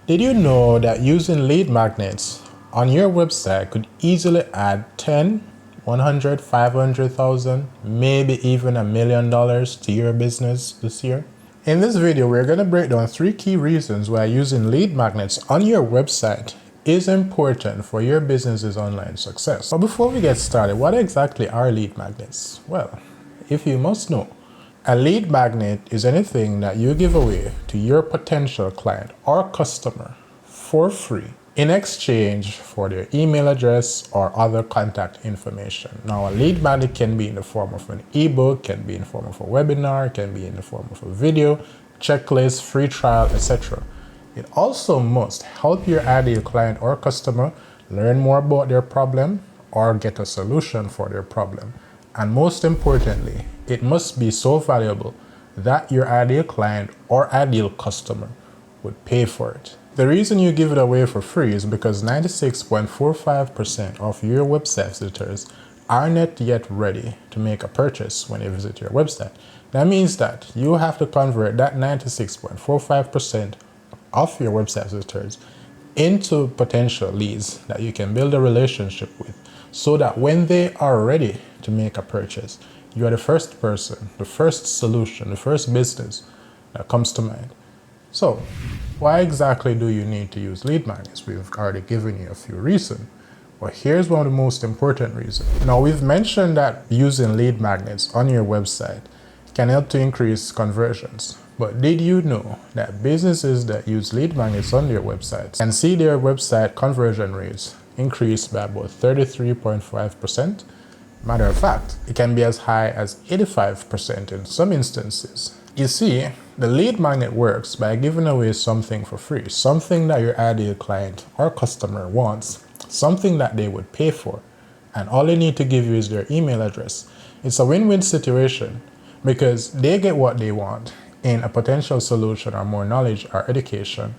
Did you know that using lead magnets on your website could easily add 10, 100, 500,000, maybe even $1 million to your business this year? In this video, we're going to break down 3 key reasons why using lead magnets on your website is important for your business's online success. But before we get started, what exactly are lead magnets? Well, if you must know, a lead magnet is anything that you give away to your potential client or customer for free in exchange for their email address or other contact information. Now, a lead magnet can be in the form of an ebook, can be in the form of a webinar, can be in the form of a video, checklist, free trial, etc. It also must help your ideal client or customer learn more about their problem or get a solution for their problem. And most importantly, it must be so valuable that your ideal client or ideal customer would pay for it. The reason you give it away for free is because 96.45% of your website visitors are not yet ready to make a purchase when they visit your website. That means that you have to convert that 96.45% of your website visitors into potential leads that you can build a relationship with, so that when they are ready to make a purchase, you are the first person, the first solution, the first business that comes to mind. So, why exactly do you need to use lead magnets? We've already given you a few reasons. Well, here's one of the most important reasons. Now, we've mentioned that using lead magnets on your website can help to increase conversions. But did you know that businesses that use lead magnets on their websites can see their website conversion rates increase by about 33.5%? Matter of fact, it can be as high as 85% in some instances. You see, the lead magnet works by giving away something for free, something that your ideal client or customer wants, something that they would pay for, and all they need to give you is their email address. It's a win-win situation because they get what they want in a potential solution or more knowledge or education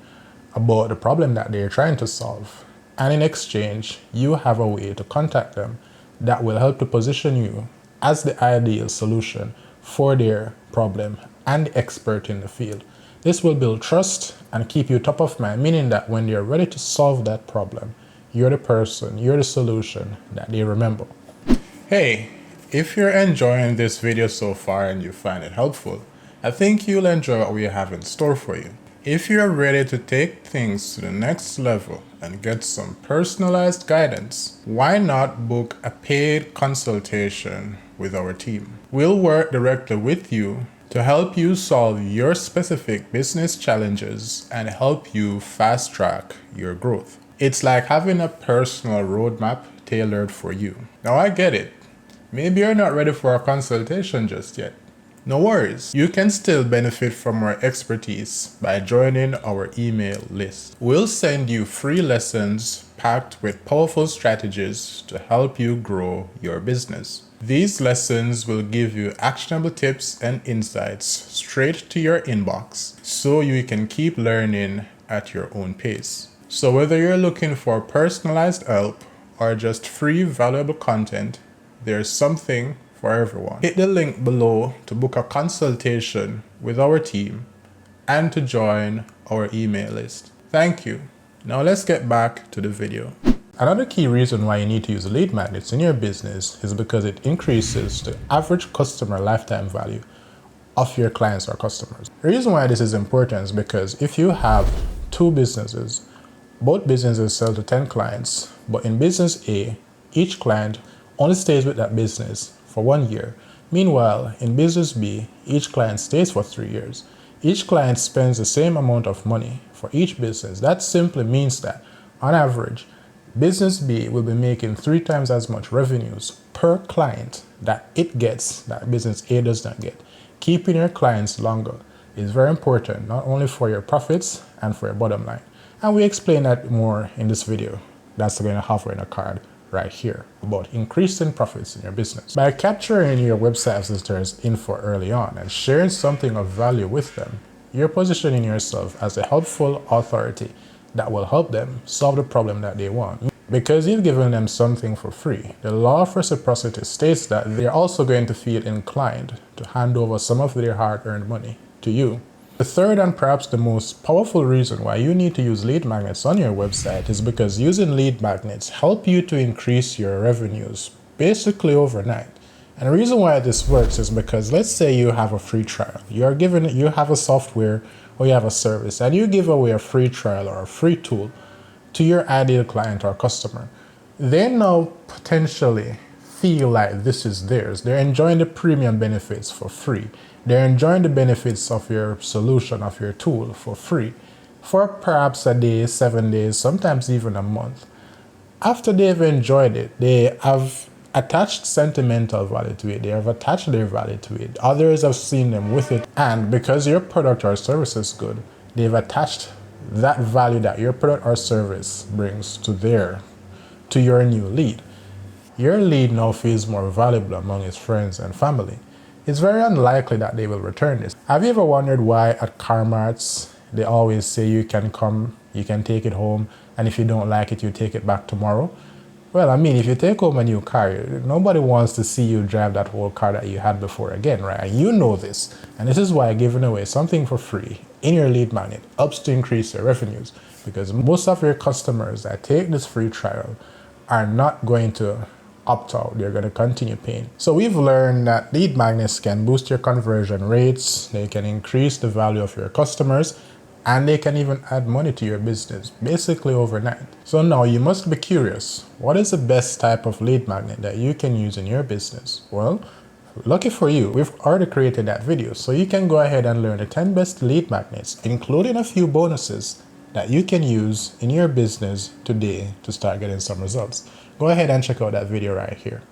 about the problem that they're trying to solve. And in exchange, you have a way to contact them that will help to position you as the ideal solution for their problem and the expert in the field. This will build trust and keep you top of mind, meaning that when they're ready to solve that problem, you're the person, you're the solution that they remember. Hey, if you're enjoying this video so far and you find it helpful, I think you'll enjoy what we have in store for you. If you're ready to take things to the next level and get some personalized guidance, why not book a paid consultation with our team? We'll work directly with you to help you solve your specific business challenges and help you fast track your growth. It's like having a personal roadmap tailored for you. Now, I get it. Maybe you're not ready for a consultation just yet. No worries, you can still benefit from our expertise by joining our email list. We'll send you free lessons packed with powerful strategies to help you grow your business. These lessons will give you actionable tips and insights straight to your inbox so you can keep learning at your own pace. So whether you're looking for personalized help or just free valuable content, there's something for everyone. Hit the link below to book a consultation with our team and to join our email list. Thank you. Now let's get back to the video. Another key reason why you need to use lead magnets in your business is because it increases the average customer lifetime value of your clients or customers. The reason why this is important is because if you have 2 businesses, both businesses sell to 10 clients, but in business A, each client only stays with that business for 1 year. Meanwhile, in business B, each client stays for 3 years. Each client spends the same amount of money for each business. That simply means that, on average, business B will be making 3 times as much revenues per client that it gets that business A does not get. Keeping your clients longer is very important, not only for your profits and for your bottom line. And we explain that more in this video. That's going to have in a card right here about increasing profits in your business. By capturing your website visitors' info early on and sharing something of value with them, you're positioning yourself as a helpful authority that will help them solve the problem that they want. Because you've given them something for free, the law of reciprocity states that they're also going to feel inclined to hand over some of their hard-earned money to you The third and perhaps the most powerful reason why you need to use lead magnets on your website is because using lead magnets help you to increase your revenues basically overnight. And the reason why this works is because let's say you have a free trial. You have a software or you have a service and you give away a free trial or a free tool to your ideal client or customer. They now potentially feel like this is theirs. They're enjoying the premium benefits for free. They're enjoying the benefits of your solution, of your tool for free, for perhaps a day, 7 days, sometimes even a month. After they've enjoyed it, they have attached sentimental value to it. They have attached their value to it. Others have seen them with it. And because your product or service is good, they've attached that value that your product or service brings to your new lead. Your lead now feels more valuable among his friends and family. It's very unlikely that they will return this. Have you ever wondered why at car marts they always say you can come, you can take it home, and if you don't like it, you take it back tomorrow? Well, I mean, if you take home a new car, nobody wants to see you drive that old car that you had before again, right? And you know this. And this is why giving away something for free in your lead magnet helps to increase your revenues, because most of your customers that take this free trial are not going to opt out. They're going to continue paying. So we've learned that lead magnets can boost your conversion rates, they can increase the value of your customers, and they can even add money to your business, basically overnight. So now you must be curious, what is the best type of lead magnet that you can use in your business? Well, lucky for you, we've already created that video, so you can go ahead and learn the 10 best lead magnets, including a few bonuses that you can use in your business today to start getting some results. Go ahead and check out that video right here.